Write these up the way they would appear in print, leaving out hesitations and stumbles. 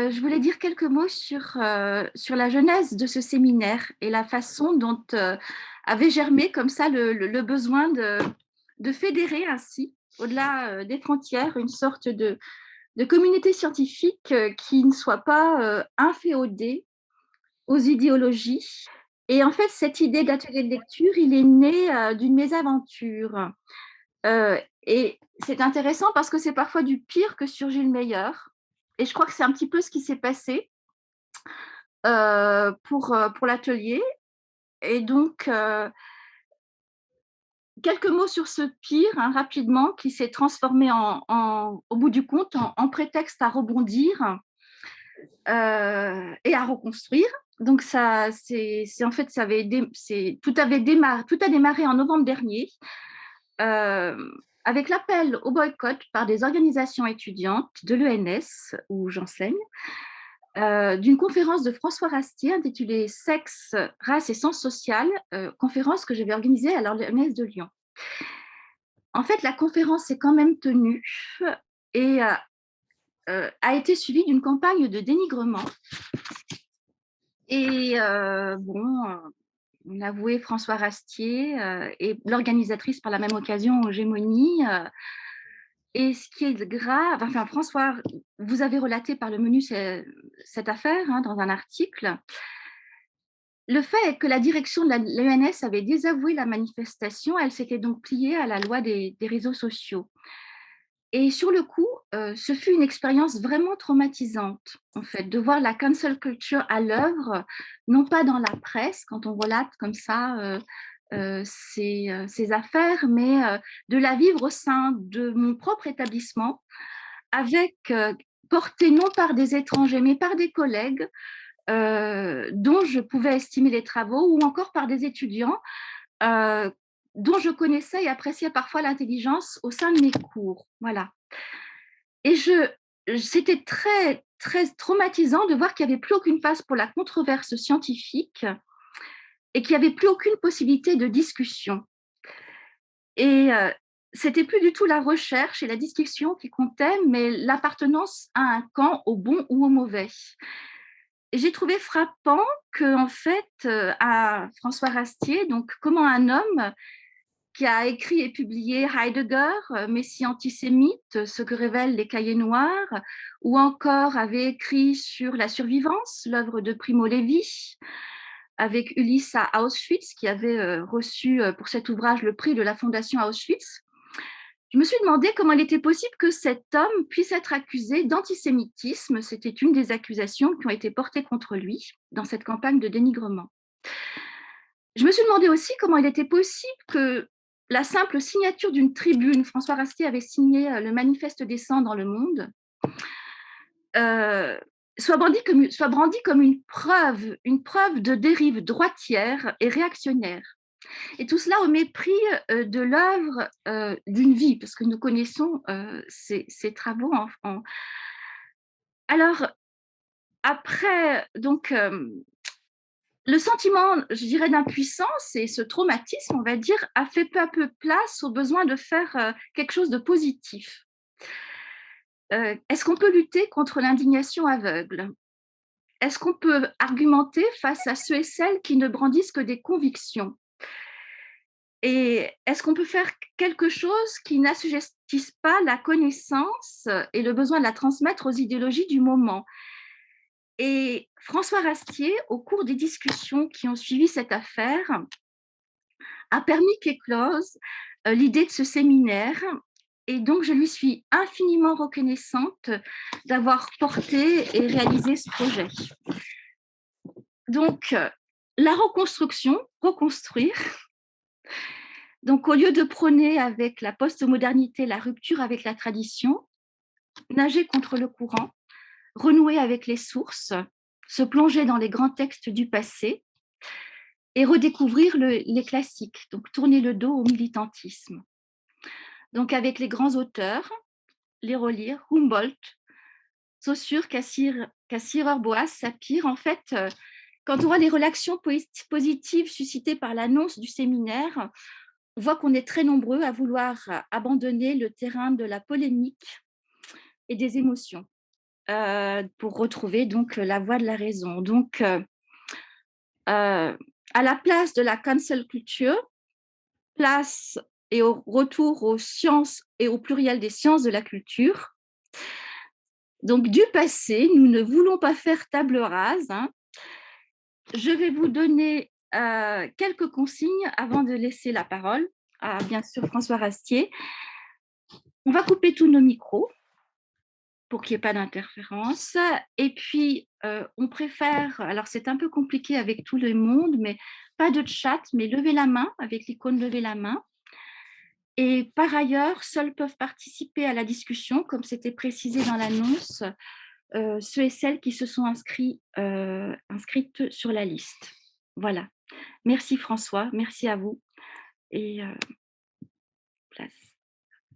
Je voulais dire quelques mots sur la genèse de ce séminaire et la façon dont avait germé comme ça le besoin de fédérer ainsi, au-delà des frontières, une sorte de communauté scientifique qui ne soit pas inféodée aux idéologies. Et en fait, cette idée d'atelier de lecture, il est né d'une mésaventure. Et c'est intéressant parce que c'est parfois du pire que surgit le meilleur. Et je crois que c'est un petit peu ce qui s'est passé pour l'atelier. Et donc, quelques mots sur ce pire, hein, rapidement, qui s'est transformé au bout du compte en prétexte à rebondir et à reconstruire. Donc, en fait, tout a démarré en novembre dernier euh, avec l'appel au boycott par des organisations étudiantes de l'ENS, où j'enseigne, d'une conférence de François Rastier intitulée Sexe, race et sens social, conférence que j'avais organisée à l'ENS de Lyon. En fait, la conférence s'est quand même tenue et a été suivie d'une campagne de dénigrement. Et on a avoué François Rastier et l'organisatrice par la même occasion, Gémonie. Et ce qui est grave, enfin François, vous avez relaté par le menu cette affaire hein, dans un article. Le fait est que la direction de l'ENS avait désavoué la manifestation, elle s'était donc pliée à la loi des réseaux sociaux. Et sur le coup, ce fut une expérience vraiment traumatisante, en fait, de voir la cancel culture à l'œuvre, non pas dans la presse, quand on relate comme ça ces affaires, mais de la vivre au sein de mon propre établissement, avec portée non par des étrangers, mais par des collègues dont je pouvais estimer les travaux, ou encore par des étudiants euh, dont je connaissais et appréciais parfois l'intelligence au sein de mes cours. Voilà. Et c'était très, très traumatisant de voir qu'il n'y avait plus aucune place pour la controverse scientifique et qu'il n'y avait plus aucune possibilité de discussion. Et c'était plus du tout la recherche et la discussion qui comptaient, mais l'appartenance à un camp, au bon ou au mauvais. Et j'ai trouvé frappant que, en fait, à François Rastier, donc comment un homme qui a écrit et publié Heidegger, Messie antisémite, ce que révèlent les cahiers noirs, ou encore avait écrit sur la survivance, l'œuvre de Primo Levi, avec Ulysse à Auschwitz, qui avait reçu pour cet ouvrage le prix de la Fondation Auschwitz. Je me suis demandé comment il était possible que cet homme puisse être accusé d'antisémitisme. C'était une des accusations qui ont été portées contre lui dans cette campagne de dénigrement. Je me suis demandé aussi comment il était possible que la simple signature d'une tribune, François Rastier avait signé le manifeste des sangs dans le monde, euh, soit brandi comme une preuve de dérive droitière et réactionnaire. Et tout cela au mépris de l'œuvre d'une vie, parce que nous connaissons ces travaux. Alors, après, donc, le sentiment, je dirais, d'impuissance et ce traumatisme, on va dire, a fait peu à peu place au besoin de faire quelque chose de positif. Est-ce qu'on peut lutter contre l'indignation aveugle? Est-ce qu'on peut argumenter face à ceux et celles qui ne brandissent que des convictions? Et est-ce qu'on peut faire quelque chose qui n'assujettisse pas la connaissance et le besoin de la transmettre aux idéologies du moment? Et François Rastier, au cours des discussions qui ont suivi cette affaire, a permis qu'éclose l'idée de ce séminaire. Et donc, je lui suis infiniment reconnaissante d'avoir porté et réalisé ce projet. Donc, la reconstruction, reconstruire. Donc, au lieu de prôner avec la postmodernité la rupture avec la tradition, nager contre le courant, renouer avec les sources, se plonger dans les grands textes du passé et redécouvrir les classiques, donc tourner le dos au militantisme. Donc, avec les grands auteurs, les relire, Humboldt, Saussure, Cassirer, Boas, Sapir. En fait, quand on voit les relations positives suscitées par l'annonce du séminaire, on voit qu'on est très nombreux à vouloir abandonner le terrain de la polémique et des émotions. pour retrouver donc la voie de la raison. Donc, à la place de la cancel culture, place et au retour aux sciences et au pluriel des sciences de la culture. Donc, du passé, nous ne voulons pas faire table rase, hein. Je vais vous donner quelques consignes avant de laisser la parole à, bien sûr, François Rastier. On va couper tous nos micros pour qu'il n'y ait pas d'interférence. Et puis, on préfère, alors c'est un peu compliqué avec tout le monde, mais pas de chat, mais lever la main avec l'icône lever la main. Et par ailleurs, seuls peuvent participer à la discussion, comme c'était précisé dans l'annonce, ceux et celles qui se sont inscrites sur la liste. Voilà. Merci François, merci à vous. Et place.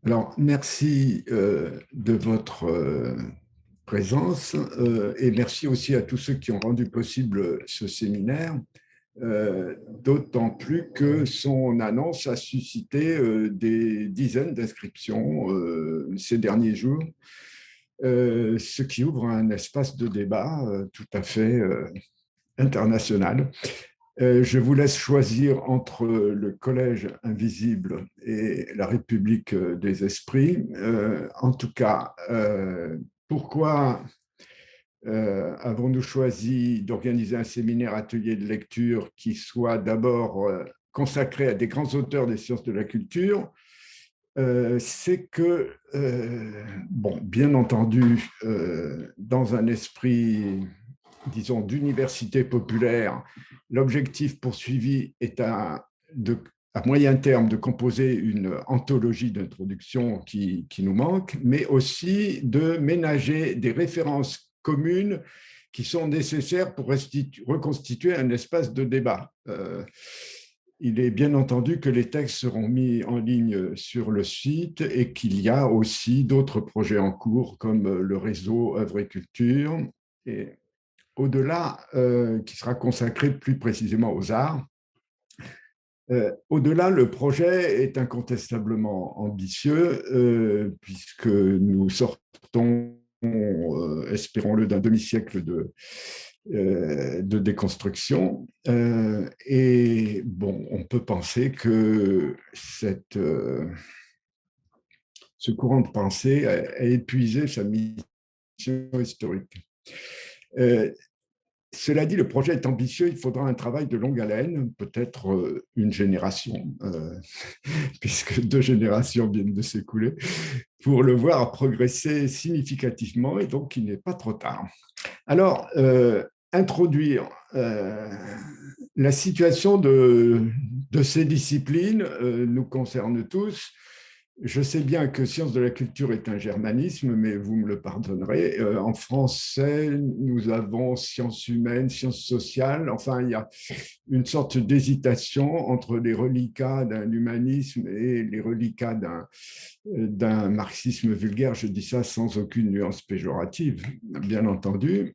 Alors, merci de votre présence et merci aussi à tous ceux qui ont rendu possible ce séminaire, d'autant plus que son annonce a suscité des dizaines d'inscriptions ces derniers jours, ce qui ouvre un espace de débat tout à fait international. Je vous laisse choisir entre le Collège invisible et la République des esprits. En tout cas, pourquoi avons-nous choisi d'organiser un séminaire atelier de lecture qui soit d'abord consacré à des grands auteurs des sciences de la culture? C'est que, bon, bien entendu, dans un esprit, disons, d'université populaire, l'objectif poursuivi est à moyen terme de composer une anthologie d'introduction qui nous manque, mais aussi de ménager des références communes qui sont nécessaires pour reconstituer un espace de débat. Il est bien entendu que les textes seront mis en ligne sur le site et qu'il y a aussi d'autres projets en cours comme le réseau Œuvre et Culture, et au-delà, qui sera consacré plus précisément aux arts. Au-delà, le projet est incontestablement ambitieux puisque nous sortons, espérons-le, d'un demi-siècle de déconstruction. Et bon, on peut penser que ce courant de pensée a épuisé sa mission historique. Cela dit, le projet est ambitieux, il faudra un travail de longue haleine, peut-être une génération, puisque 2 générations viennent de s'écouler, pour le voir progresser significativement, et donc il n'est pas trop tard. Alors, introduire la situation de ces disciplines nous concerne tous. Je sais bien que sciences de la culture est un germanisme, mais vous me le pardonnerez. En français, nous avons sciences humaines, sciences sociales. Enfin, il y a une sorte d'hésitation entre les reliquats d'un humanisme et les reliquats d'un marxisme vulgaire. Je dis ça sans aucune nuance péjorative, bien entendu.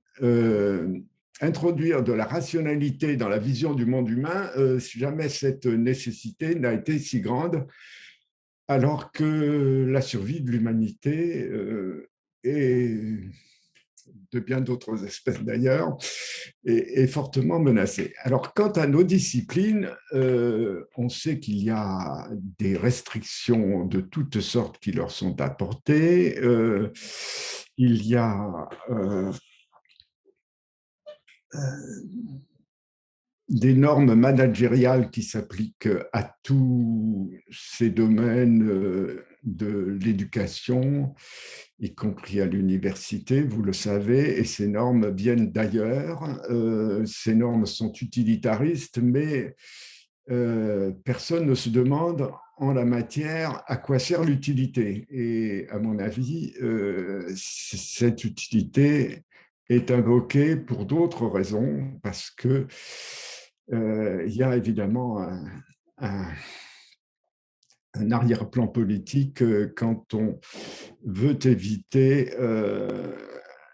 Introduire de la rationalité dans la vision du monde humain, jamais cette nécessité n'a été si grande, alors que la survie de l'humanité et de bien d'autres espèces d'ailleurs est fortement menacée. Alors, quant à nos disciplines, on sait qu'il y a des restrictions de toutes sortes qui leur sont apportées. Il y a des normes managériales qui s'appliquent à tous ces domaines de l'éducation, y compris à l'université, vous le savez, et ces normes viennent d'ailleurs. Ces normes sont utilitaristes, mais personne ne se demande en la matière à quoi sert l'utilité. Et à mon avis, cette utilité est invoquée pour d'autres raisons, parce que il y a évidemment un arrière-plan politique quand on veut éviter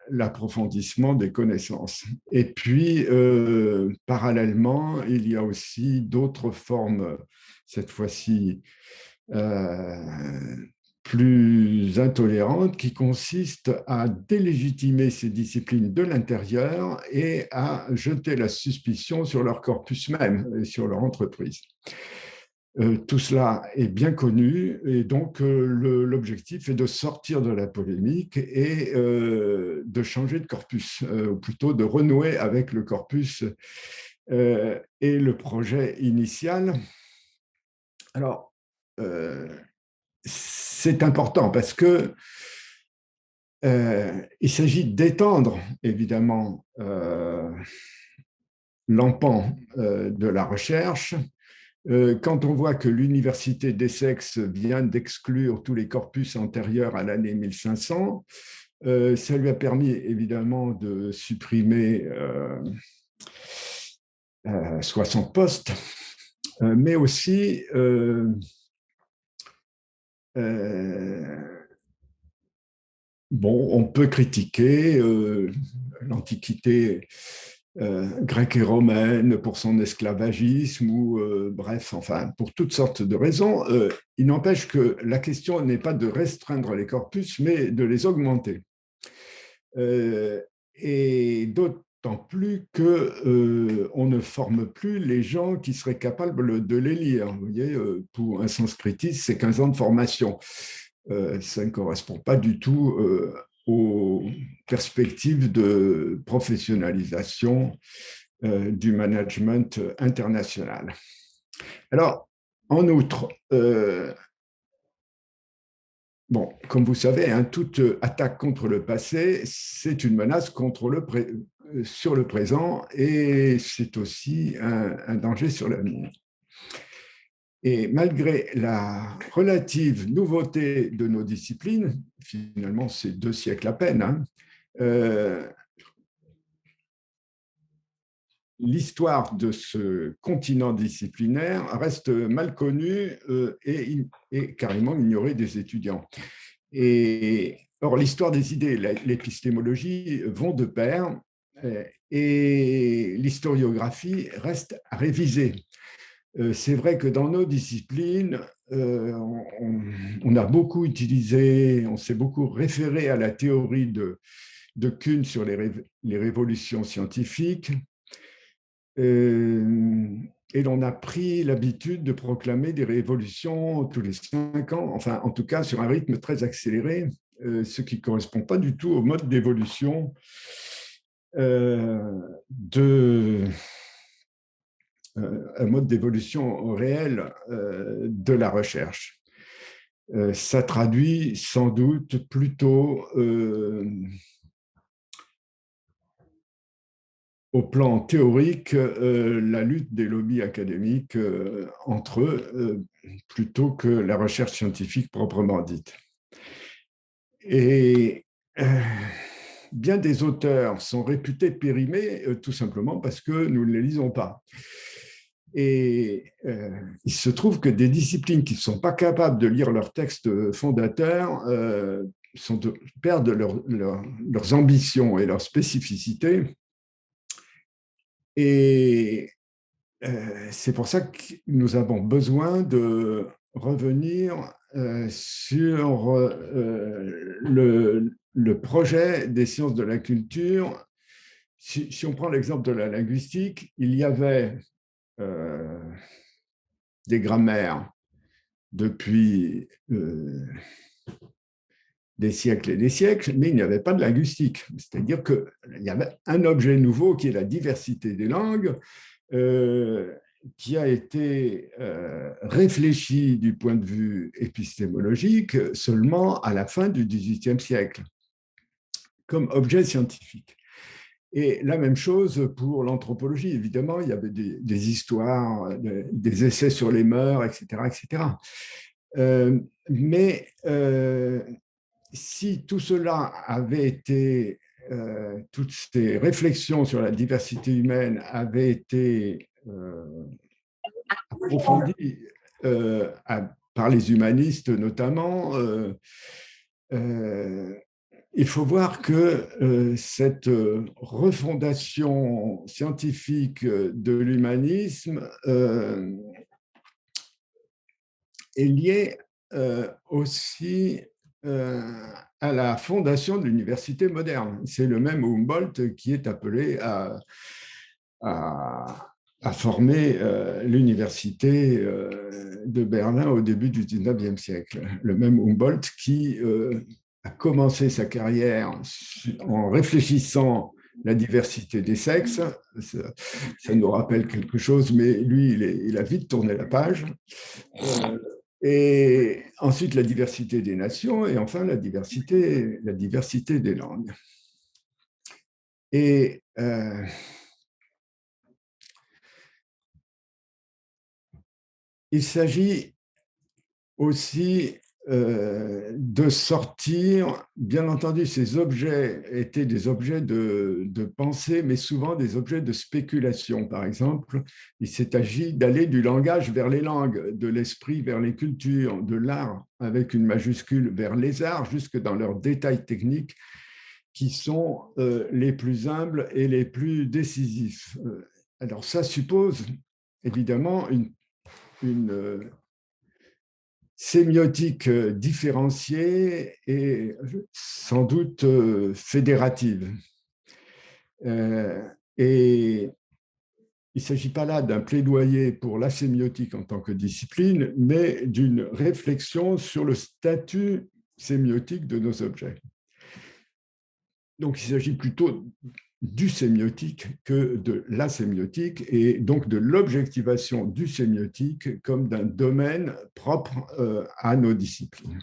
l'approfondissement des connaissances. Et puis, parallèlement, il y a aussi d'autres formes, cette fois-ci plus intolérante qui consiste à délégitimer ces disciplines de l'intérieur et à jeter la suspicion sur leur corpus même et sur leur entreprise. Tout cela est bien connu et donc l'objectif est de sortir de la polémique et de changer de corpus, ou plutôt de renouer avec le corpus et le projet initial. Alors, c'est important parce que il s'agit d'étendre évidemment l'empan de la recherche. Quand on voit que l'université d'Essex vient d'exclure tous les corpus antérieurs à l'année 1500, ça lui a permis évidemment de supprimer 60 postes, mais aussi bon, on peut critiquer l'Antiquité grecque et romaine pour son esclavagisme ou bref, enfin, pour toutes sortes de raisons. Il n'empêche que la question n'est pas de restreindre les corpus, mais de les augmenter. Et d'autant plus qu'on ne forme plus les gens qui seraient capables de les lire. Vous voyez, pour un sanskritiste, c'est 15 ans de formation. Ça ne correspond pas du tout aux perspectives de professionnalisation du management international. Alors, en outre, bon, comme vous savez, hein, toute attaque contre le passé, c'est une menace sur le présent et c'est aussi un danger sur l'avenir. Et malgré la relative nouveauté de nos disciplines, finalement c'est 2 siècles à peine, hein, l'histoire de ce continent disciplinaire reste mal connue et carrément ignorée des étudiants. Or, l'histoire des idées et l'épistémologie vont de pair et l'historiographie reste à réviser. C'est vrai que dans nos disciplines, on a beaucoup utilisé, on s'est beaucoup référé à la théorie de Kuhn sur les révolutions scientifiques. Et l'on a pris l'habitude de proclamer des révolutions tous les 5 ans, enfin en tout cas sur un rythme très accéléré, ce qui ne correspond pas du tout au mode d'évolution un mode d'évolution réel de la recherche. Ça traduit sans doute plutôt au plan théorique la lutte des lobbies académiques entre eux plutôt que la recherche scientifique proprement dite. Et bien des auteurs sont réputés périmés tout simplement parce que nous ne les lisons pas. Et il se trouve que des disciplines qui ne sont pas capables de lire leurs textes fondateurs perdent leurs ambitions et leurs spécificités. Et c'est pour ça que nous avons besoin de revenir sur le projet des sciences de la culture. Si on prend l'exemple de la linguistique, il y avait des grammaires depuis des siècles et des siècles, mais il n'y avait pas de linguistique. C'est-à-dire qu'il y avait un objet nouveau qui est la diversité des langues, qui a été réfléchi du point de vue épistémologique seulement à la fin du XVIIIe siècle, comme objet scientifique. Et la même chose pour l'anthropologie. Évidemment, il y avait des histoires, des essais sur les mœurs, etc. etc. Mais si tout cela avait été, toutes ces réflexions sur la diversité humaine avaient été approfondies par les humanistes notamment, il faut voir que cette refondation scientifique de l'humanisme est liée aussi à la fondation de l'université moderne. C'est le même Humboldt qui est appelé à former l'université de Berlin au début du 19e siècle. Le même Humboldt qui a commencé sa carrière en réfléchissant la diversité des sexes. Ça nous rappelle quelque chose, mais lui, il a vite tourné la page. Et ensuite, la diversité des nations et enfin la diversité des langues. Et il s'agit aussi de sortir, bien entendu, ces objets étaient des objets de pensée, mais souvent des objets de spéculation. Par exemple, il s'est agi d'aller du langage vers les langues, de l'esprit vers les cultures, de l'art avec une majuscule vers les arts, jusque dans leurs détails techniques qui sont les plus humbles et les plus décisifs. Alors ça suppose évidemment une sémiotique différenciée et sans doute fédérative. Et il ne s'agit pas là d'un plaidoyer pour la sémiotique en tant que discipline, mais d'une réflexion sur le statut sémiotique de nos objets. Donc, il s'agit plutôt du sémiotique que de la sémiotique et donc de l'objectivation du sémiotique comme d'un domaine propre à nos disciplines.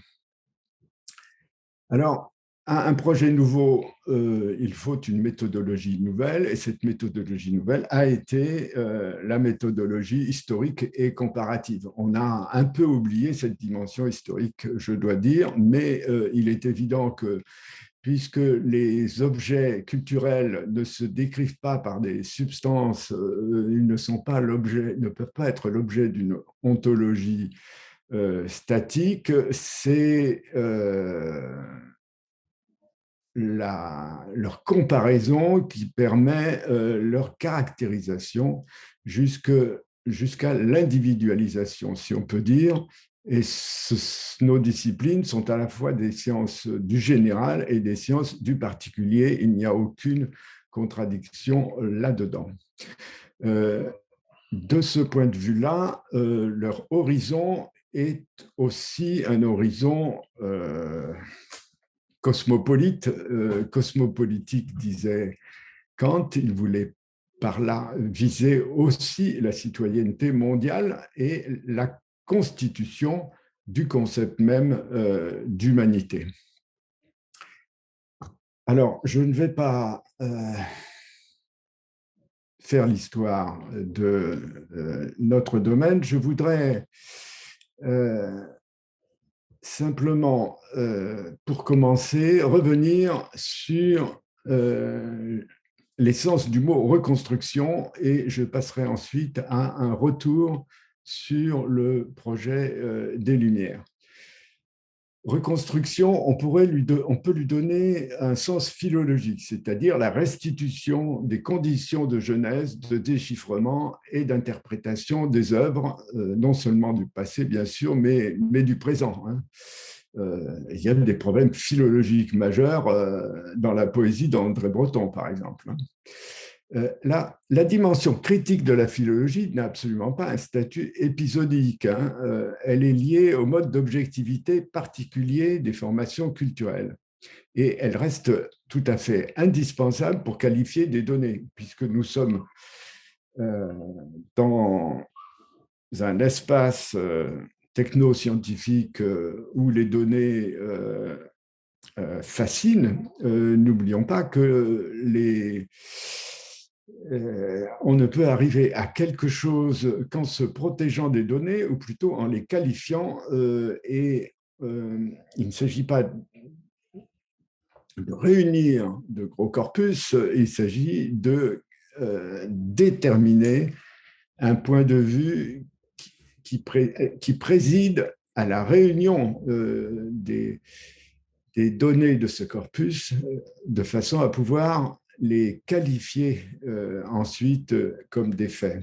Alors, à un projet nouveau, il faut une méthodologie nouvelle et cette méthodologie nouvelle a été la méthodologie historique et comparative. On a un peu oublié cette dimension historique, je dois dire, mais il est évident que puisque les objets culturels ne se décrivent pas par des substances, ils ne peuvent pas être l'objet d'une ontologie statique, c'est leur comparaison qui permet leur caractérisation jusqu'à l'individualisation, si on peut dire. Et nos disciplines sont à la fois des sciences du général et des sciences du particulier. Il n'y a aucune contradiction là-dedans. De ce point de vue-là, leur horizon est aussi un horizon cosmopolite. Cosmopolitique, disait Kant, il voulait par là viser aussi la citoyenneté mondiale et la constitution du concept même d'humanité. Alors, je ne vais pas faire l'histoire de notre domaine. Je voudrais simplement, pour commencer, revenir sur l'essence du mot reconstruction et je passerai ensuite à un retour sur le projet des Lumières. Reconstruction, on peut lui donner un sens philologique, c'est-à-dire la restitution des conditions de genèse, de déchiffrement et d'interprétation des œuvres, non seulement du passé, bien sûr, mais du présent. Il y a des problèmes philologiques majeurs dans la poésie d'André Breton, par exemple. La dimension critique de la philologie n'a absolument pas un statut épisodique. Elle est liée au mode d'objectivité particulier des formations culturelles. Et elle reste tout à fait indispensable pour qualifier des données, puisque nous sommes dans un espace techno-scientifique où les données fascinent. N'oublions pas que on ne peut arriver à quelque chose qu'en se protégeant des données, ou plutôt en les qualifiant, et il ne s'agit pas de réunir de gros corpus, il s'agit de déterminer un point de vue qui préside à la réunion des données de ce corpus de façon à pouvoir les qualifier ensuite comme des faits.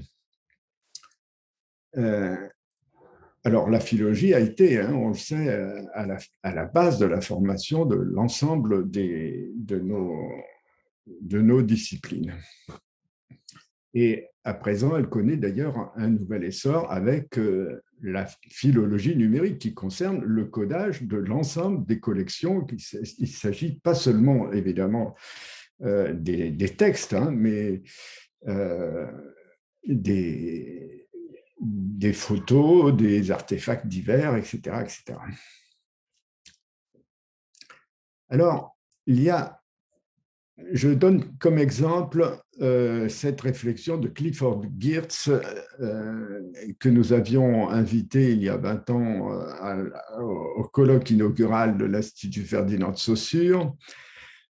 alors, la philologie a été, hein, on le sait, à la base de la formation de l'ensemble de nos disciplines. Et à présent, elle connaît d'ailleurs un nouvel essor avec la philologie numérique qui concerne le codage de l'ensemble des collections. Il ne s'agit pas seulement, évidemment, des textes, hein, mais des photos, des artefacts divers, etc., etc. Alors, je donne comme exemple cette réflexion de Clifford Geertz que nous avions invité il y a 20 ans au colloque inaugural de l'Institut Ferdinand de Saussure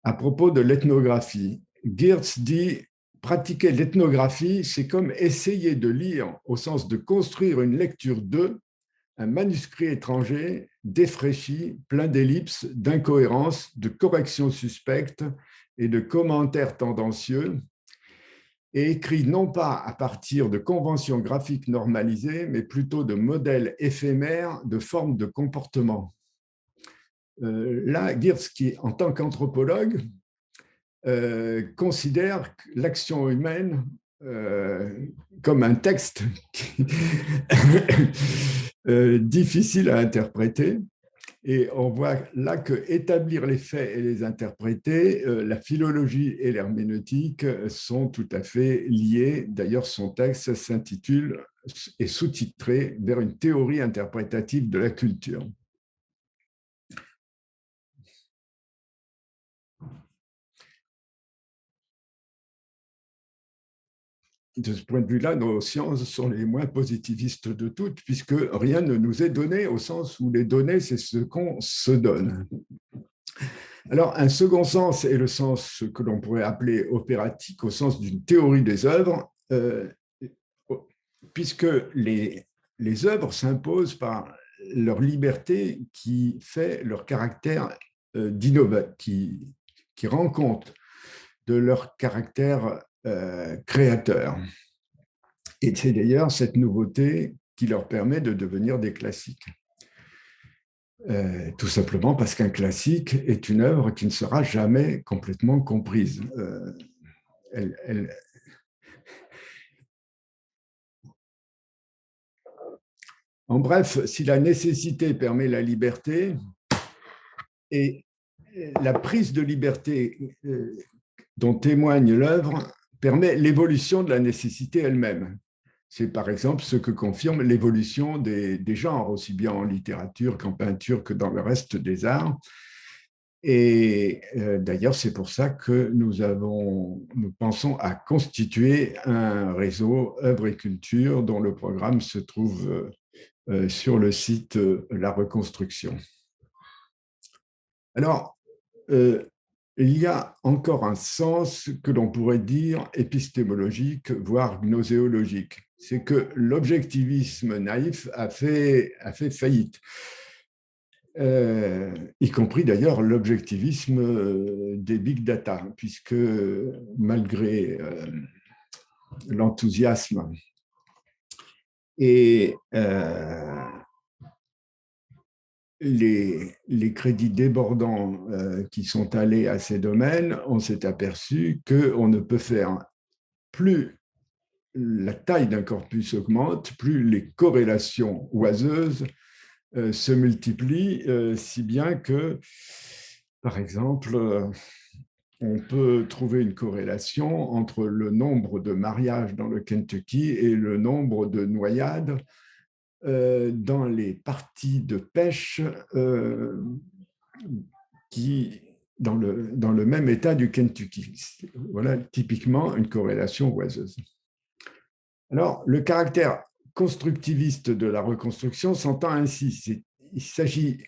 à propos de l'ethnographie. Geertz dit: pratiquer l'ethnographie, c'est comme essayer de lire, au sens de construire une lecture de, un manuscrit étranger, défraîchi, plein d'ellipses, d'incohérences, de corrections suspectes et de commentaires tendancieux, et écrit non pas à partir de conventions graphiques normalisées, mais plutôt de modèles éphémères de formes de comportement. Là, Geertz, qui, en tant qu'anthropologue, considère l'action humaine comme un texte difficile à interpréter. Et on voit là que établir les faits et les interpréter, la philologie et l'herméneutique sont tout à fait liés. D'ailleurs, son texte s'intitule et sous-titré Vers une théorie interprétative de la culture. De ce point de vue-là, nos sciences sont les moins positivistes de toutes, puisque rien ne nous est donné, au sens où les données, c'est ce qu'on se donne. Alors, un second sens est le sens que l'on pourrait appeler opératique, au sens d'une théorie des œuvres, puisque les œuvres s'imposent par leur liberté qui fait leur caractère d'innovateur, qui rend compte de leur caractère créateur. Et c'est d'ailleurs cette nouveauté qui leur permet de devenir des classiques. Tout simplement parce qu'un classique est une œuvre qui ne sera jamais complètement comprise. En bref, si la nécessité permet la liberté, et la prise de liberté dont témoigne l'œuvre permet l'évolution de la nécessité elle-même. C'est par exemple ce que confirme l'évolution des genres, aussi bien en littérature qu'en peinture que dans le reste des arts. Et d'ailleurs, c'est pour ça que nous pensons à constituer un réseau œuvres et culture dont le programme se trouve sur le site La Reconstruction. Alors, il y a encore un sens que l'on pourrait dire épistémologique, voire gnoséologique. C'est que l'objectivisme naïf a fait faillite. Y compris d'ailleurs l'objectivisme des big data, puisque malgré l'enthousiasme et les crédits débordants qui sont allés à ces domaines, on s'est aperçu qu'on ne peut faire, plus la taille d'un corpus augmente, plus les corrélations oiseuses se multiplient, si bien que, par exemple, on peut trouver une corrélation entre le nombre de mariages dans le Kentucky et le nombre de noyades dans les parties de pêche dans le même état du Kentucky. Voilà typiquement une corrélation oiseuse. Alors, le caractère constructiviste de la reconstruction s'entend ainsi. Il ne s'agit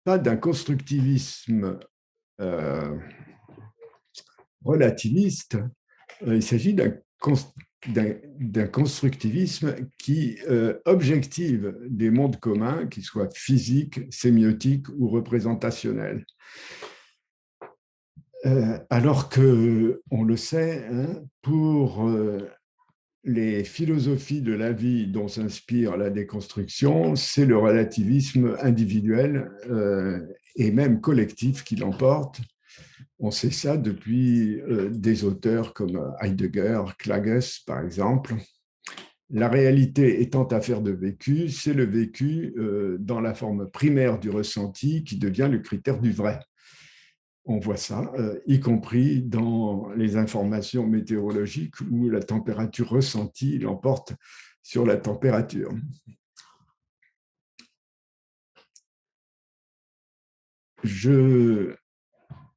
pas d'un constructivisme relativiste, il s'agit d'un constructivisme qui objective des mondes communs, qu'ils soient physiques, sémiotiques ou représentationnels. Alors que, on le sait, hein, pour les philosophies de la vie dont s'inspire la déconstruction, c'est le relativisme individuel et même collectif qui l'emporte. On sait ça depuis des auteurs comme Heidegger, Klages, par exemple. La réalité étant affaire de vécu, c'est le vécu dans la forme primaire du ressenti qui devient le critère du vrai. On voit ça, y compris dans les informations météorologiques où la température ressentie l'emporte sur la température.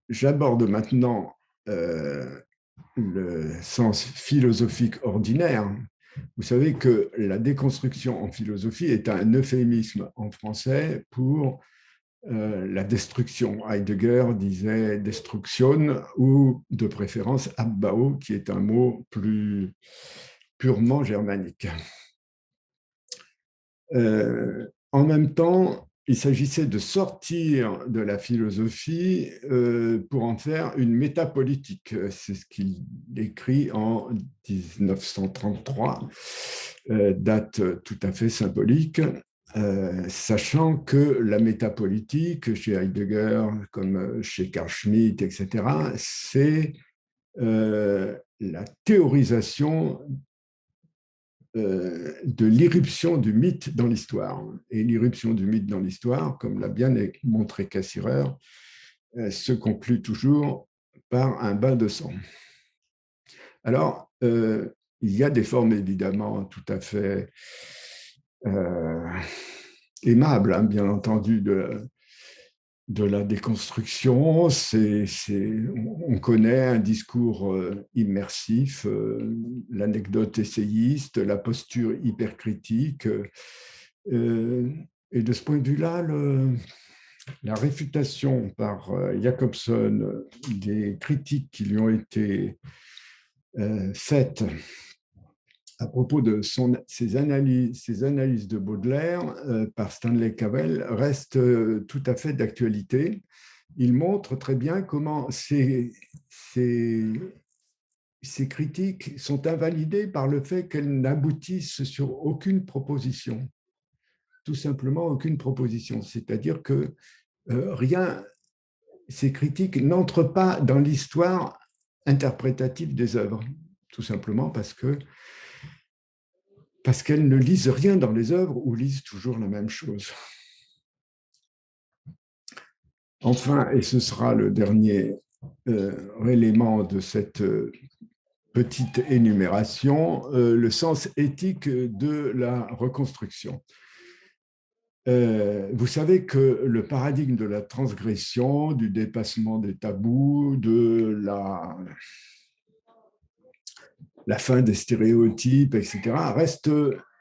J'aborde maintenant le sens philosophique ordinaire. Vous savez que la déconstruction en philosophie est un euphémisme en français pour la destruction. Heidegger disait destruction ou de préférence Abbau, qui est un mot plus purement germanique. En même temps, il s'agissait de sortir de la philosophie pour en faire une métapolitique. C'est ce qu'il écrit en 1933, date tout à fait symbolique. Sachant que la métapolitique, chez Heidegger, comme chez Carl Schmitt, etc., c'est la théorisation de l'irruption du mythe dans l'histoire. Et l'irruption du mythe dans l'histoire, comme l'a bien montré Cassirer, se conclut toujours par un bain de sang. Alors, il y a des formes évidemment tout à fait aimable, hein, bien entendu, de la déconstruction. On connaît un discours immersif, l'anecdote essayiste, la posture hypercritique. Et de ce point de vue-là, la réfutation par Jacobson des critiques qui lui ont été faites à propos de ses analyses de Baudelaire par Stanley Cavell reste tout à fait d'actualité. Il montre très bien comment ces critiques sont invalidées par le fait qu'elles n'aboutissent sur aucune proposition. Tout simplement aucune proposition. C'est-à-dire que ces critiques n'entrent pas dans l'histoire interprétative des œuvres, tout simplement parce qu'elles ne lisent rien dans les œuvres ou lisent toujours la même chose. Enfin, et ce sera le dernier élément de cette petite énumération, le sens éthique de la reconstruction. Vous savez que le paradigme de la transgression, du dépassement des tabous, de la fin des stéréotypes, etc., reste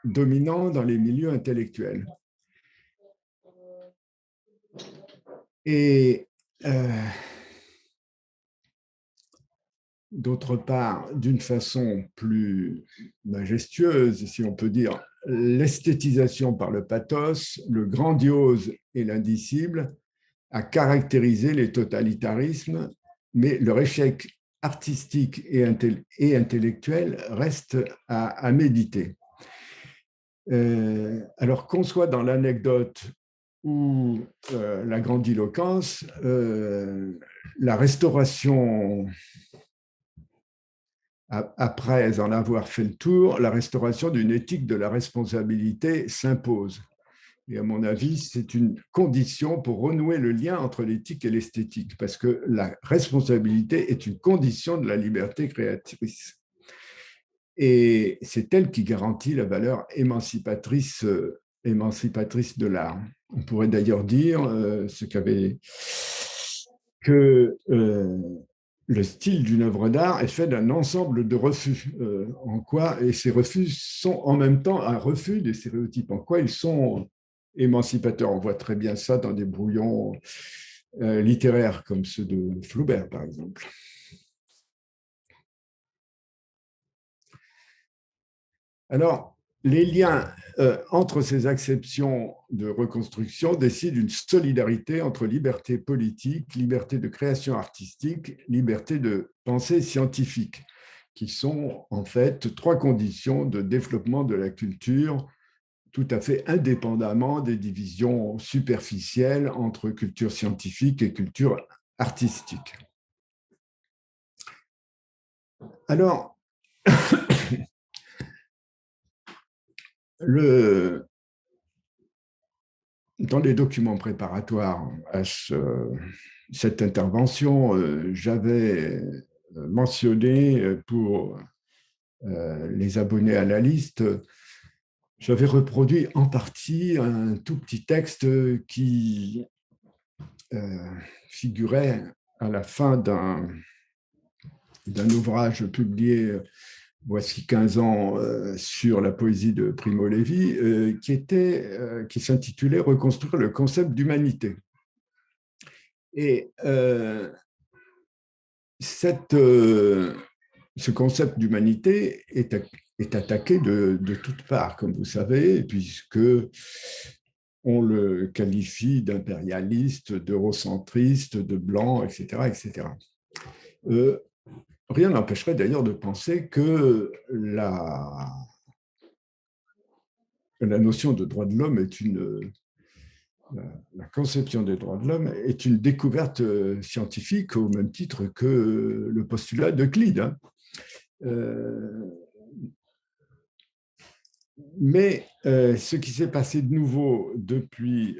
dominant dans les milieux intellectuels. Et d'autre part, d'une façon plus majestueuse, si on peut dire, l'esthétisation par le pathos, le grandiose et l'indicible a caractérisé les totalitarismes, mais leur échec artistique et intellectuel reste à méditer. Alors qu'on soit dans l'anecdote ou la grandiloquence, la restauration, après en avoir fait le tour, la restauration d'une éthique de la responsabilité s'impose. Et à mon avis, c'est une condition pour renouer le lien entre l'éthique et l'esthétique, parce que la responsabilité est une condition de la liberté créatrice. Et c'est elle qui garantit la valeur émancipatrice de l'art. On pourrait d'ailleurs dire que le style d'une œuvre d'art est fait d'un ensemble de refus. Et ces refus sont en même temps un refus des stéréotypes. En quoi ils sont émancipateurs. On voit très bien ça dans des brouillons littéraires comme ceux de Flaubert, par exemple. Alors, les liens entre ces acceptions de reconstruction décident une solidarité entre liberté politique, liberté de création artistique, liberté de pensée scientifique. qui sont en fait 3 conditions de développement de la culture tout à fait indépendamment des divisions superficielles entre culture scientifique et culture artistique. Alors, dans les documents préparatoires à cette intervention, j'avais mentionné pour les abonnés à la liste, j'avais reproduit en partie un tout petit texte qui figurait à la fin d'un ouvrage publié voici 15 ans sur la poésie de Primo Levi, qui s'intitulait « Reconstruire le concept d'humanité ». Et ce concept d'humanité est attaqué de toutes parts, comme vous savez, puisque on le qualifie d'impérialiste, d'eurocentriste, de blanc, etc., etc. Rien n'empêcherait d'ailleurs de penser que la notion de droit de l'homme est la conception des droits de l'homme est une découverte scientifique au même titre que le postulat d'Euclide. Mais ce qui s'est passé de nouveau depuis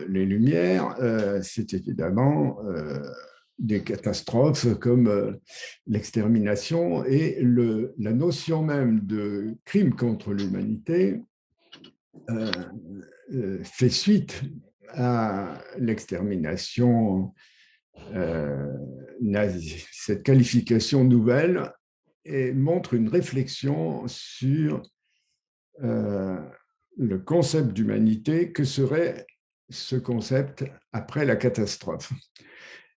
les Lumières, c'est évidemment des catastrophes comme l'extermination et la notion même de crime contre l'humanité fait suite à l'extermination nazie. Cette qualification nouvelle montre une réflexion sur le concept d'humanité, que serait ce concept après la catastrophe.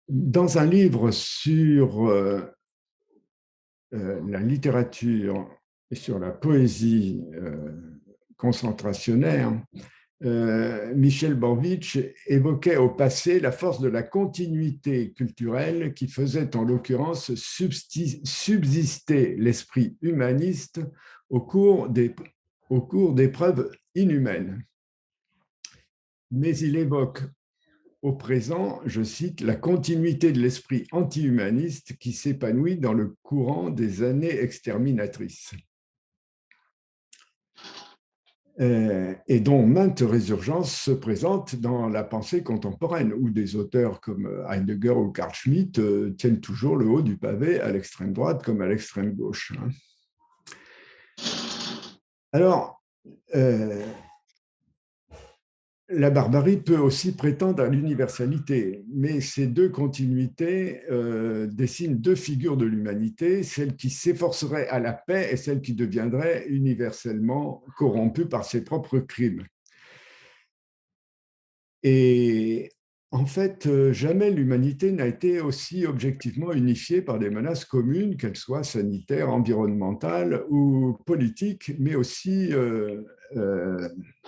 Dans un livre sur la littérature et sur la poésie concentrationnaire, Michel Borwitsch évoquait au passé la force de la continuité culturelle qui faisait en l'occurrence subsister l'esprit humaniste au cours d'épreuves inhumaines. Mais il évoque au présent, je cite, la continuité de l'esprit anti-humaniste qui s'épanouit dans le courant des années exterminatrices. Et dont maintes résurgences se présentent dans la pensée contemporaine, où des auteurs comme Heidegger ou Carl Schmitt tiennent toujours le haut du pavé à l'extrême droite comme à l'extrême gauche. Alors, la barbarie peut aussi prétendre à l'universalité, mais ces deux continuités dessinent deux figures de l'humanité, celle qui s'efforcerait à la paix et celle qui deviendrait universellement corrompue par ses propres crimes. Et en fait, jamais l'humanité n'a été aussi objectivement unifiée par des menaces communes, qu'elles soient sanitaires, environnementales ou politiques, mais aussi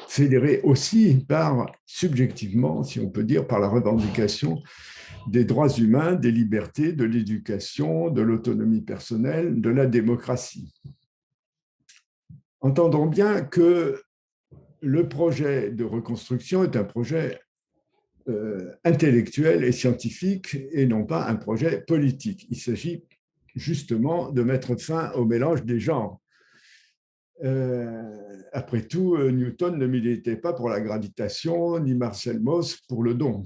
fédérée aussi subjectivement, si on peut dire, par la revendication des droits humains, des libertés, de l'éducation, de l'autonomie personnelle, de la démocratie. Entendons bien que le projet de reconstruction est un projet intellectuel et scientifique et non pas un projet politique. Il s'agit justement de mettre fin au mélange des genres. Après tout, Newton ne militait pas pour la gravitation, ni Marcel Mauss pour le don.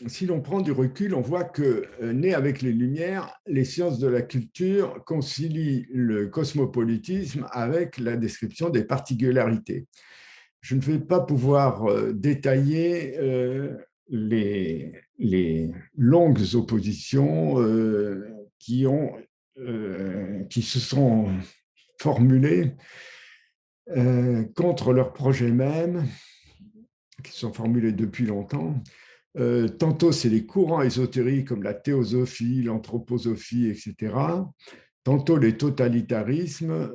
Si l'on prend du recul, on voit que, né avec les Lumières, les sciences de la culture concilient le cosmopolitisme avec la description des particularités. Je ne vais pas pouvoir détailler les longues oppositions qui se sont formulées contre leur projet même, qui sont formulées depuis longtemps, Tantôt, c'est les courants ésotériques comme la théosophie, l'anthroposophie, etc. Tantôt les totalitarismes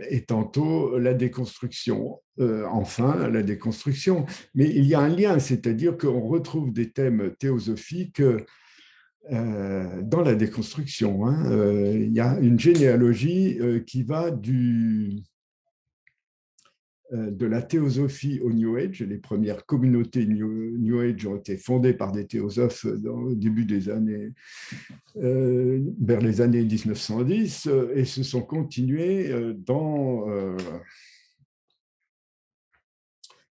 et tantôt la déconstruction. Enfin, la déconstruction. Mais il y a un lien, c'est-à-dire qu'on retrouve des thèmes théosophiques dans la déconstruction. Hein. Il y a une généalogie qui va de la théosophie au New Age. Les premières communautés New Age ont été fondées par des théosophes au début des années, vers les années 1910 et se sont continuées dans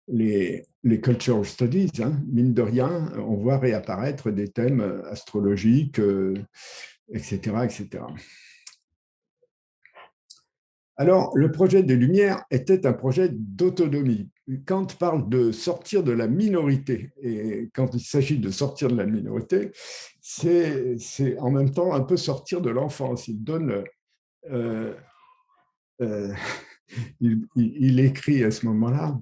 les cultural studies. Hein. Mine de rien, on voit réapparaître des thèmes astrologiques, etc., etc. Alors, le projet des Lumières était un projet d'autonomie. Kant parle de sortir de la minorité. Et quand il s'agit de sortir de la minorité, c'est en même temps un peu sortir de l'enfance. Il donne, euh, il écrit à ce moment-là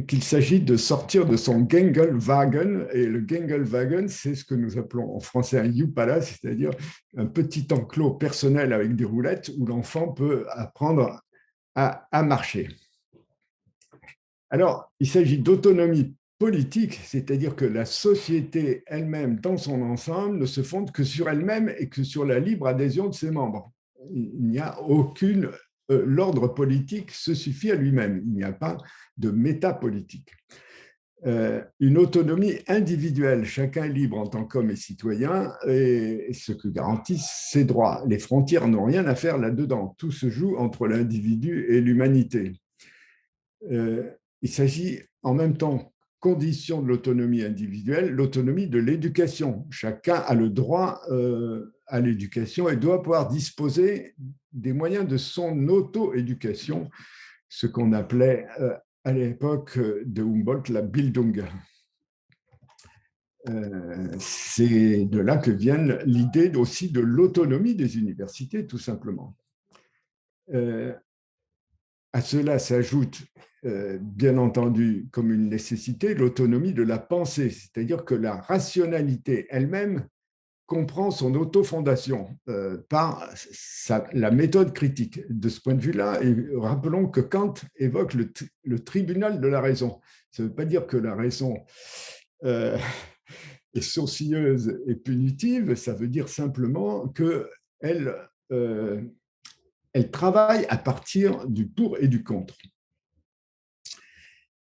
qu'il s'agit de sortir de son Gengelwagen. Et le Gengelwagen, c'est ce que nous appelons en français un Yupala, c'est-à-dire un petit enclos personnel avec des roulettes où l'enfant peut apprendre à marcher. Alors, il s'agit d'autonomie politique, c'est-à-dire que la société elle-même, dans son ensemble, ne se fonde que sur elle-même et que sur la libre adhésion de ses membres. Il n'y a aucune... L'ordre politique se suffit à lui-même. Il n'y a pas de métapolitique. Une autonomie individuelle, chacun est libre en tant qu'homme et citoyen, et ce que garantissent ses droits. Les frontières n'ont rien à faire là-dedans. Tout se joue entre l'individu et l'humanité. Il s'agit en même temps, condition de l'autonomie individuelle, l'autonomie de l'éducation. Chacun a le droit à l'éducation et doit pouvoir disposer des moyens de son auto-éducation, ce qu'on appelait à l'époque de Humboldt la Bildung. C'est de là que vient l'idée aussi de l'autonomie des universités, tout simplement. À cela s'ajoute, bien entendu, comme une nécessité, l'autonomie de la pensée, c'est-à-dire que la rationalité elle-même comprend son autofondation par la méthode critique. De ce point de vue-là, rappelons que Kant évoque le tribunal de la raison. Ça ne veut pas dire que la raison est sourcilleuse et punitive, ça veut dire simplement qu'elle elle travaille à partir du pour et du contre.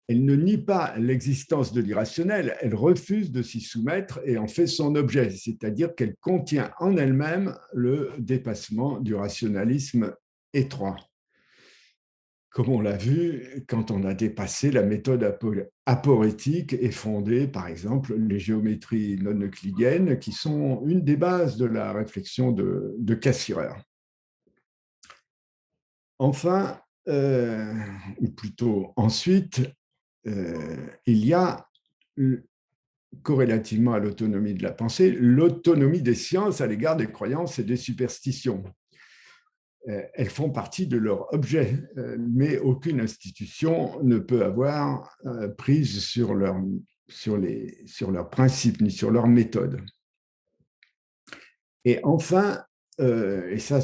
Elle ne nie pas l'existence de l'irrationnel, elle refuse de s'y soumettre et en fait son objet, c'est-à-dire qu'elle contient en elle-même le dépassement du rationalisme étroit. Comme on l'a vu quand on a dépassé la méthode aporétique et fondé, par exemple, les géométries non euclidiennes, qui sont une des bases de la réflexion de Cassirer. Enfin, ou plutôt ensuite, il y a, corrélativement à l'autonomie de la pensée, l'autonomie des sciences à l'égard des croyances et des superstitions. Elles font partie de leur objet, mais aucune institution ne peut avoir prise sur leurs principes ni sur leurs méthodes. Et enfin, et ça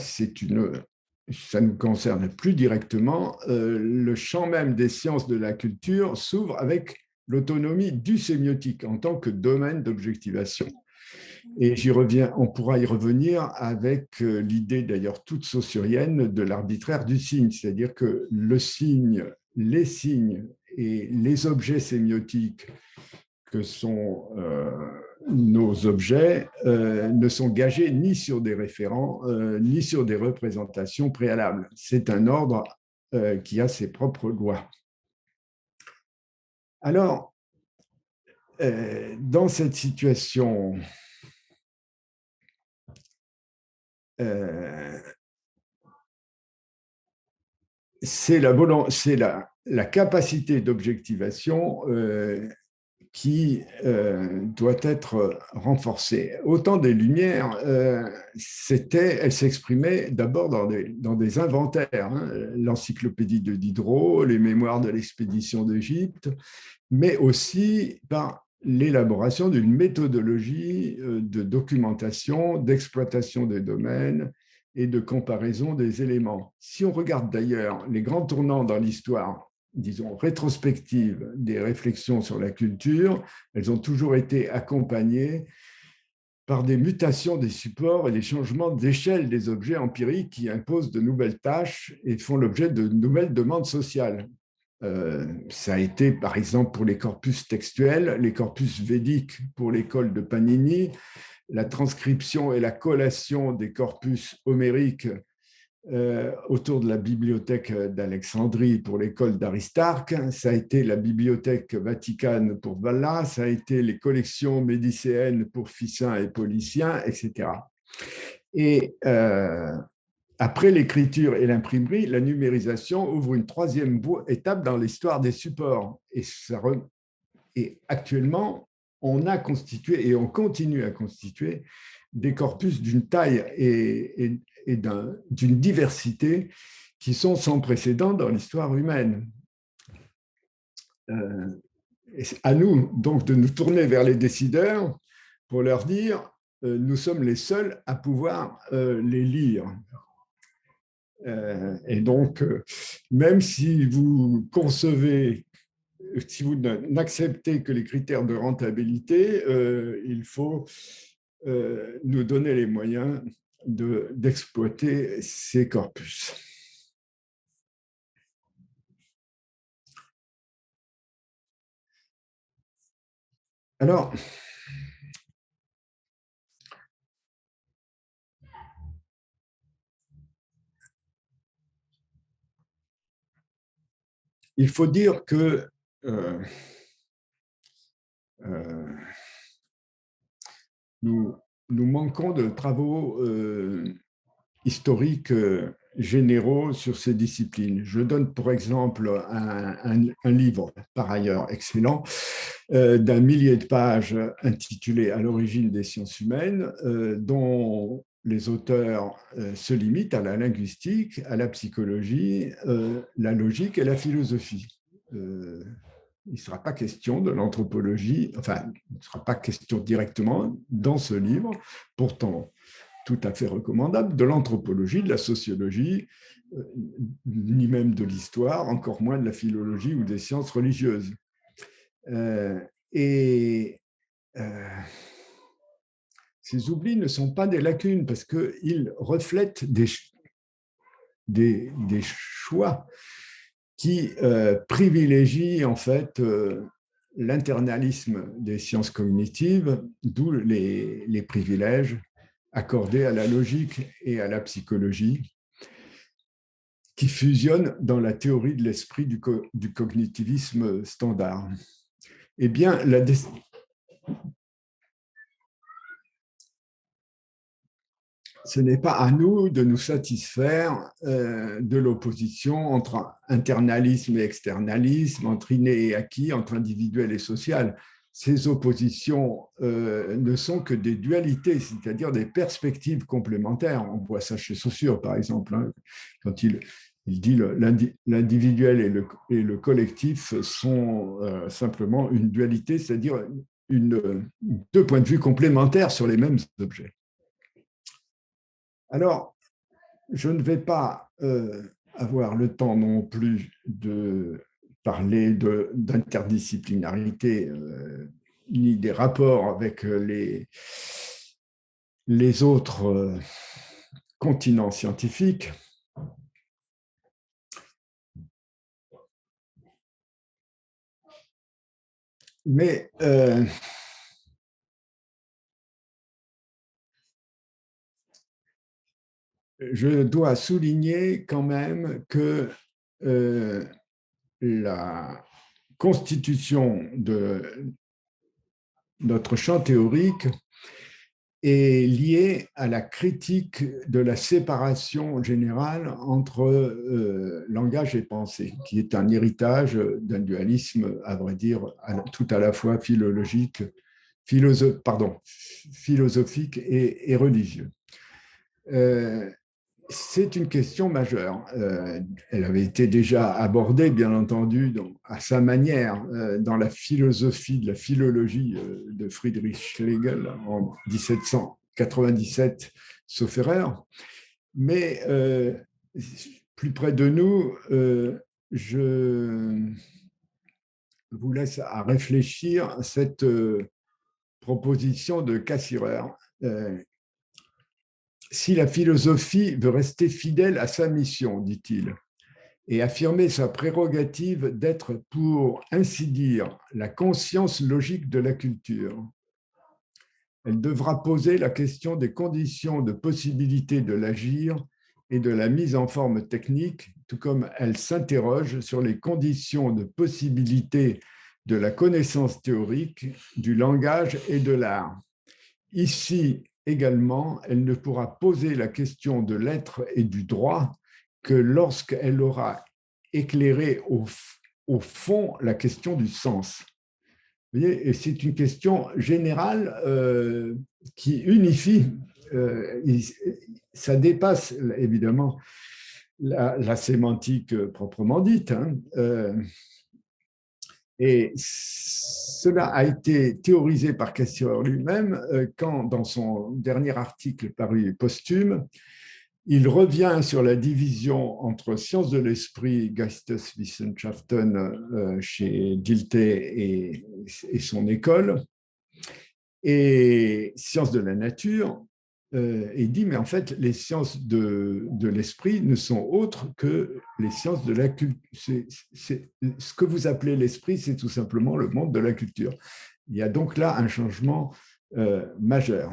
nous concerne plus directement, le champ même des sciences de la culture s'ouvre avec l'autonomie du sémiotique en tant que domaine d'objectivation. Et on pourra y revenir avec l'idée d'ailleurs toute saussurienne de l'arbitraire du signe, c'est-à-dire que le signe, les signes et les objets sémiotiques que sont nos objets ne sont gagés ni sur des référents, ni sur des représentations préalables. C'est un ordre qui a ses propres lois. Alors, dans cette situation, c'est la capacité d'objectivation qui doit être renforcée. Au temps des Lumières, elle s'exprimait d'abord dans des inventaires, hein, l'encyclopédie de Diderot, les mémoires de l'expédition d'Égypte, mais aussi par l'élaboration d'une méthodologie de documentation, d'exploitation des domaines et de comparaison des éléments. Si on regarde d'ailleurs les grands tournants dans l'histoire, disons, rétrospective des réflexions sur la culture, elles ont toujours été accompagnées par des mutations des supports et des changements d'échelle des objets empiriques qui imposent de nouvelles tâches et font l'objet de nouvelles demandes sociales. Ça a été, par exemple, pour les corpus textuels, les corpus védiques pour l'école de Panini, la transcription et la collation des corpus homériques autour de la bibliothèque d'Alexandrie pour l'école d'Aristarque, ça a été la bibliothèque vaticane pour Valla, ça a été les collections médicéennes pour Ficin et Policien, etc. Et après l'écriture et l'imprimerie, la numérisation ouvre une troisième étape dans l'histoire des supports. Et actuellement, on a constitué et on continue à constituer des corpus d'une taille et d'une diversité qui sont sans précédent dans l'histoire humaine. À nous donc de nous tourner vers les décideurs pour leur dire nous sommes les seuls à pouvoir les lire. Et donc, même si vous concevez, si vous n'acceptez que les critères de rentabilité, il faut nous donner les moyens d'exploiter ces corpus. Alors, il faut dire que nous manquons de travaux historiques généraux sur ces disciplines. Je donne pour exemple un livre, par ailleurs excellent, d'un millier de pages intitulé « À l'origine des sciences humaines », dont les auteurs se limitent à la linguistique, à la psychologie, la logique et la philosophie. Il ne sera pas question de l'anthropologie, enfin, il ne sera pas question directement dans ce livre, pourtant tout à fait recommandable, de l'anthropologie, de la sociologie, ni même de l'histoire, encore moins de la philologie ou des sciences religieuses. Ces oublis ne sont pas des lacunes parce qu'ils reflètent des choix qui privilégient en fait l'internalisme des sciences cognitives, d'où les privilèges accordés à la logique et à la psychologie, qui fusionnent dans la théorie de l'esprit du cognitivisme standard. Eh bien, ce n'est pas à nous de nous satisfaire de l'opposition entre internalisme et externalisme, entre inné et acquis, entre individuel et social. Ces oppositions ne sont que des dualités, c'est-à-dire des perspectives complémentaires. On voit ça chez Saussure, par exemple, hein, quand il dit l'individuel et le collectif sont simplement une dualité, c'est-à-dire deux points de vue complémentaires sur les mêmes objets. Alors, je ne vais pas avoir le temps non plus de parler d'interdisciplinarité ni des rapports avec les autres continents scientifiques. Mais je dois souligner quand même que la constitution de notre champ théorique est lié à la critique de la séparation générale entre langage et pensée, qui est un héritage d'un dualisme, à vrai dire, tout à la fois philosophique et religieux. C'est une question majeure. Elle avait été déjà abordée, bien entendu, à sa manière, dans la philosophie de la philologie de Friedrich Schlegel en 1797, sauf erreur. Mais plus près de nous, je vous laisse à réfléchir à cette proposition de Cassirer. Si la philosophie veut rester fidèle à sa mission, dit-il, et affirmer sa prérogative d'être, pour ainsi dire, la conscience logique de la culture, elle devra poser la question des conditions de possibilité de l'agir et de la mise en forme technique, tout comme elle s'interroge sur les conditions de possibilité de la connaissance théorique, du langage et de l'art. Ici également, elle ne pourra poser la question de l'être et du droit que lorsqu'elle aura éclairé au fond la question du sens. Vous voyez, et c'est une question générale qui unifie. Ça dépasse évidemment la sémantique proprement dite. Et cela a été théorisé par Cassirer lui-même quand, dans son dernier article paru posthume, il revient sur la division entre sciences de l'esprit, Geisteswissenschaften, chez Dilthey et son école, et sciences de la nature, et dit, mais en fait, les sciences de l'esprit ne sont autres que les sciences de la culture. Ce que vous appelez l'esprit, c'est tout simplement le monde de la culture. Il y a donc là un changement majeur.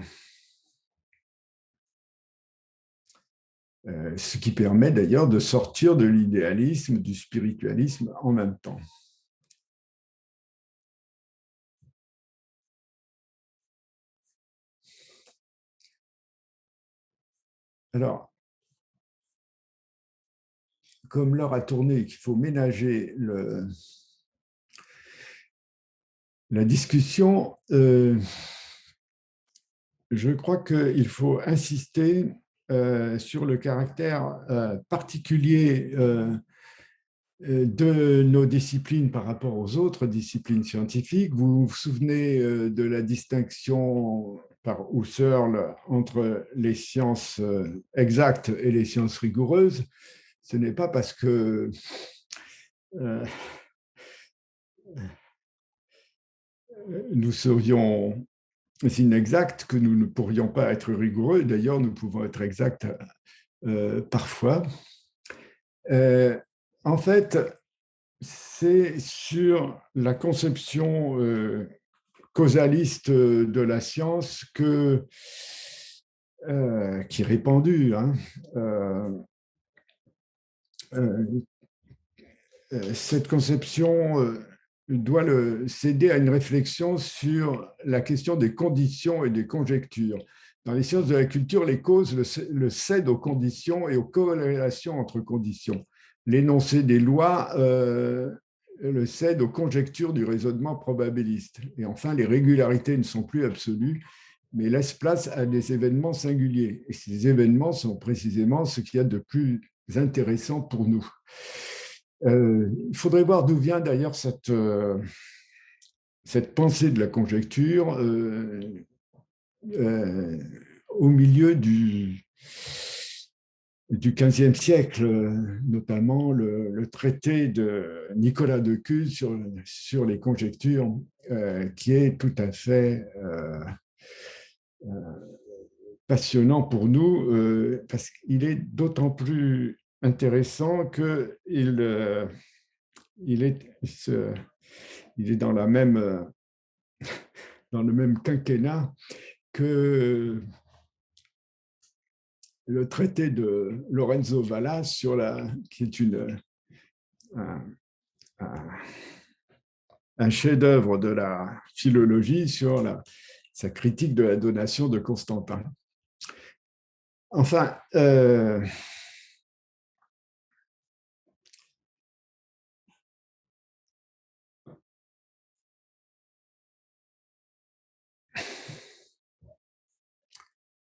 Ce qui permet d'ailleurs de sortir de l'idéalisme, du spiritualisme en même temps. Alors, comme l'heure a tourné et qu'il faut ménager la discussion, je crois qu'il faut insister sur le caractère particulier de nos disciplines par rapport aux autres disciplines scientifiques. Vous vous souvenez de la distinction par Husserl entre les sciences exactes et les sciences rigoureuses. Ce n'est pas parce que nous serions inexacts que nous ne pourrions pas être rigoureux. D'ailleurs, nous pouvons être exacts parfois. En fait, c'est sur la conception causaliste de la science qui est répandue. Cette conception doit céder à une réflexion sur la question des conditions et des conjectures. Dans les sciences de la culture, les causes le cèdent aux conditions et aux corrélations entre conditions. L'énoncé des lois le cède aux conjectures du raisonnement probabiliste. Et enfin, les régularités ne sont plus absolues, mais laissent place à des événements singuliers. Et ces événements sont précisément ce qu'il y a de plus intéressant pour nous. Il faudrait voir d'où vient d'ailleurs cette pensée de la conjecture au milieu du XVe siècle, notamment le traité de Nicolas de Cuse sur les conjectures, qui est tout à fait passionnant pour nous, parce qu'il est d'autant plus intéressant qu'il est dans le même quinquennat que le traité de Lorenzo Valla qui est un chef-d'œuvre de la philologie sur sa critique de la donation de Constantin. Enfin,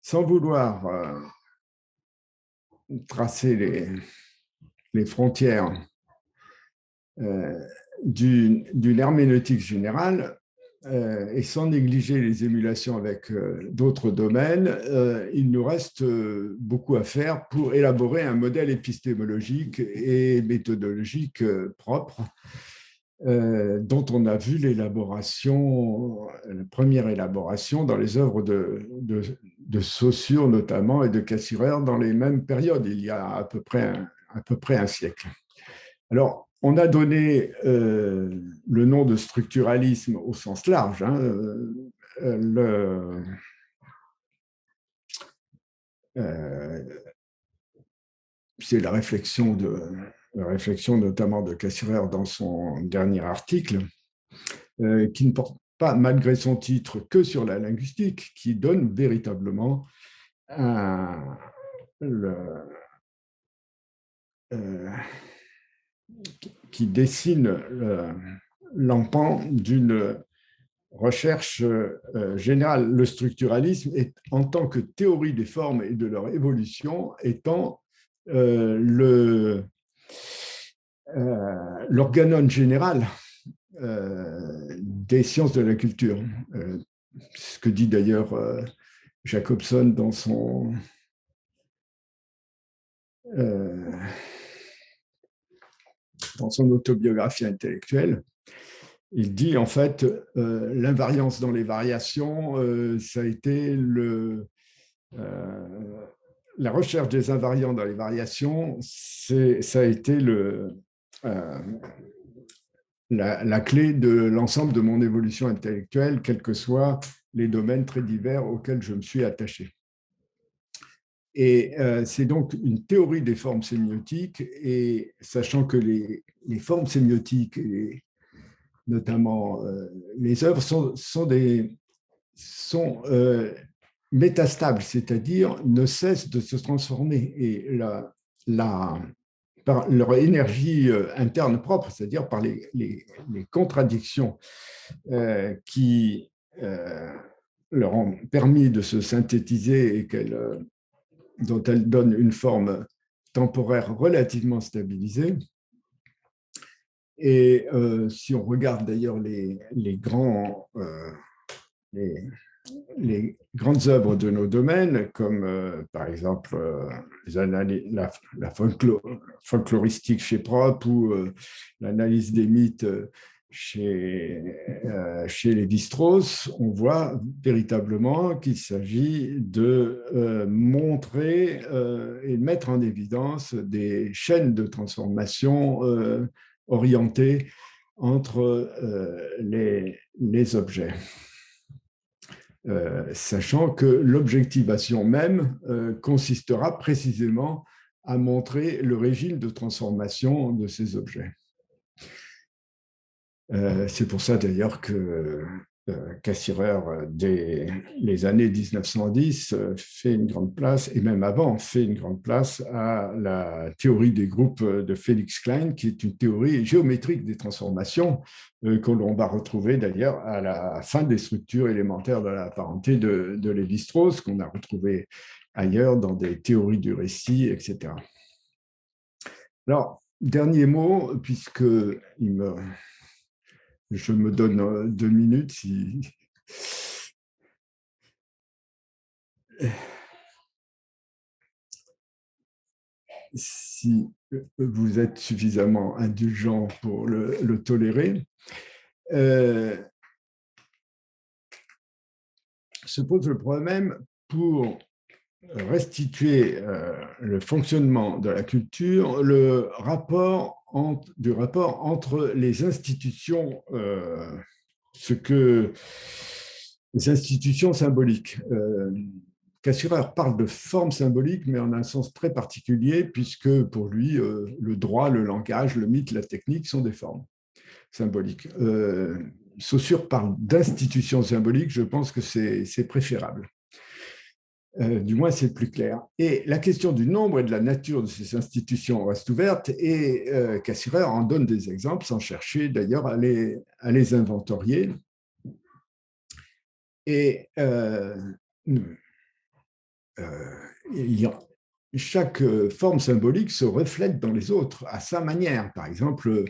sans vouloir tracer les frontières d'une herméneutique générale, et sans négliger les émulations avec d'autres domaines, il nous reste beaucoup à faire pour élaborer un modèle épistémologique et méthodologique propre, dont on a vu l'élaboration, la première élaboration dans les œuvres de Saussure notamment et de Cassirer dans les mêmes périodes, il y a à peu près un siècle. Alors, on a donné le nom de structuralisme au sens large. C'est la réflexion notamment de Cassirer dans son dernier article, qui ne porte pas, malgré son titre, que sur la linguistique, qui donne véritablement qui dessine l'empan d'une recherche générale. Le structuralisme est, en tant que théorie des formes et de leur évolution, étant l'organon général des sciences de la culture. Ce que dit d'ailleurs Jacobson dans son autobiographie intellectuelle. Il dit en fait l'invariance dans les variations, ça a été la recherche des invariants dans les variations, ça a été la clé de l'ensemble de mon évolution intellectuelle, quels que soient les domaines très divers auxquels je me suis attaché. Et c'est donc une théorie des formes sémiotiques, et sachant que les formes sémiotiques, et notamment les œuvres, sont métastables, c'est-à-dire ne cessent de se transformer. Et par leur énergie interne propre, c'est-à-dire par les contradictions qui leur ont permis de se synthétiser et dont elles donnent une forme temporaire relativement stabilisée. Et si on regarde d'ailleurs les grandes œuvres de nos domaines, comme par exemple la folkloristique chez Propp ou l'analyse des mythes chez Lévi-Strauss, on voit véritablement qu'il s'agit de montrer et mettre en évidence des chaînes de transformation orientées entre les objets. Sachant que l'objectivation même consistera précisément à montrer le régime de transformation de ces objets. C'est pour ça d'ailleurs que Cassirer, dès les années 1910, fait une grande place, et même avant, fait une grande place à la théorie des groupes de Felix Klein, qui est une théorie géométrique des transformations que l'on va retrouver d'ailleurs à la fin des structures élémentaires de la parenté de Lévi-Strauss, qu'on a retrouvé ailleurs dans des théories du récit, etc. Alors, dernier mot, puisque je me donne 2 minutes si vous êtes suffisamment indulgent pour le tolérer. Se pose le problème pour restituer le fonctionnement de la culture, du rapport entre les institutions, les institutions symboliques. Cassirer parle de forme symbolique, mais en un sens très particulier, puisque pour lui, le droit, le langage, le mythe, la technique sont des formes symboliques. Saussure parle d'institutions symboliques, je pense que c'est préférable. Du moins, c'est plus clair. Et la question du nombre et de la nature de ces institutions reste ouverte et Cassirer en donne des exemples sans chercher d'ailleurs à les inventorier. Et chaque forme symbolique se reflète dans les autres à sa manière. Par exemple,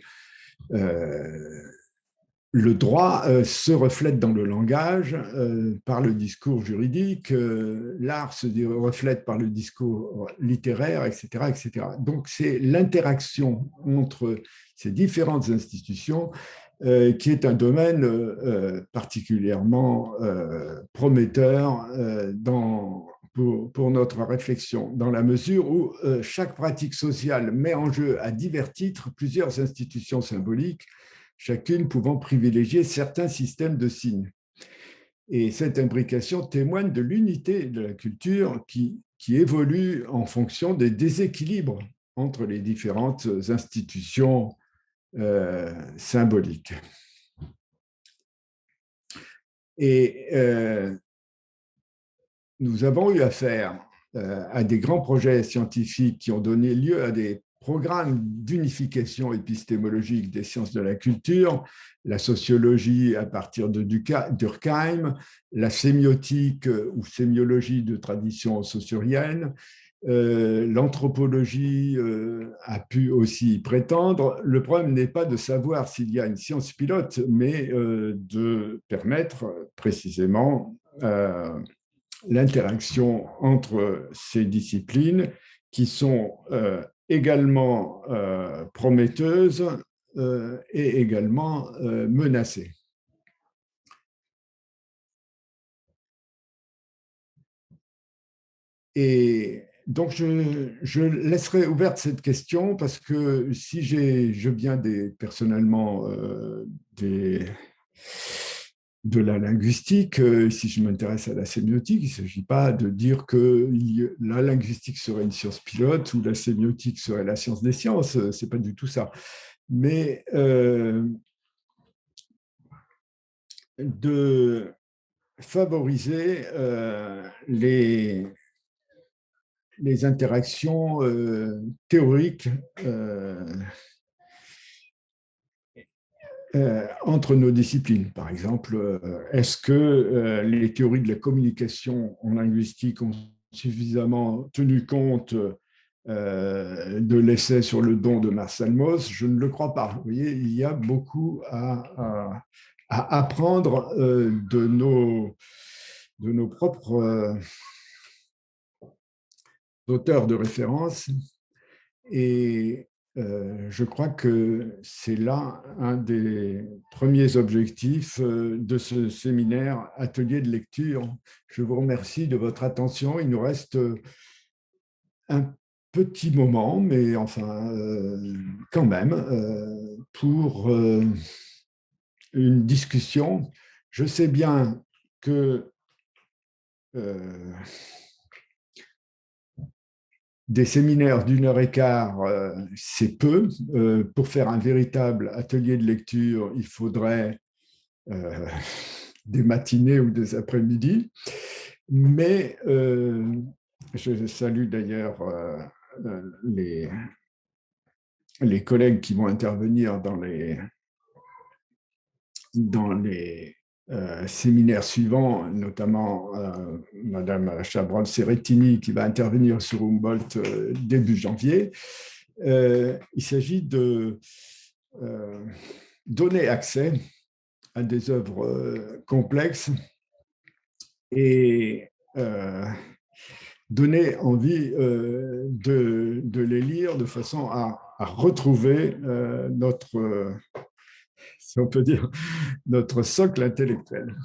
le droit se reflète dans le langage par le discours juridique, l'art se reflète par le discours littéraire, etc., etc. Donc, c'est l'interaction entre ces différentes institutions qui est un domaine particulièrement prometteur pour notre réflexion, dans la mesure où chaque pratique sociale met en jeu à divers titres plusieurs institutions symboliques, chacune pouvant privilégier certains systèmes de signes. Et cette imbrication témoigne de l'unité de la culture qui évolue en fonction des déséquilibres entre les différentes institutions symboliques. Et nous avons eu affaire à des grands projets scientifiques qui ont donné lieu à des programmes d'unification épistémologique des sciences de la culture, la sociologie à partir de Durkheim, la sémiotique ou sémiologie de tradition saussurienne, l'anthropologie a pu aussi y prétendre. Le problème n'est pas de savoir s'il y a une science pilote, mais de permettre précisément l'interaction entre ces disciplines qui sont également prometteuses et également menacées. Et donc, je laisserai ouverte cette question parce que si je viens personnellement de la linguistique, si je m'intéresse à la sémiotique, il ne s'agit pas de dire que la linguistique serait une science pilote ou la sémiotique serait la science des sciences, ce n'est pas du tout ça. Mais de favoriser les interactions théoriques entre nos disciplines. Par exemple, est-ce que les théories de la communication en linguistique ont suffisamment tenu compte de l'essai sur le don de Marcel Mauss? Je ne le crois pas. Vous voyez, il y a beaucoup à apprendre de nos propres auteurs de référence. Et je crois que c'est là un des premiers objectifs de ce séminaire atelier de lecture. Je vous remercie de votre attention. Il nous reste un petit moment, mais enfin, quand même, pour une discussion. Je sais bien que des séminaires d'1 h 15, c'est peu. Pour faire un véritable atelier de lecture, il faudrait des matinées ou des après-midi. Mais je salue d'ailleurs les collègues qui vont intervenir dans les séminaires suivants, notamment Madame Chabrol-Serretini qui va intervenir sur Humboldt début janvier. Il s'agit de donner accès à des œuvres complexes et donner envie de les lire de façon à retrouver notre, si on peut dire, notre socle intellectuel.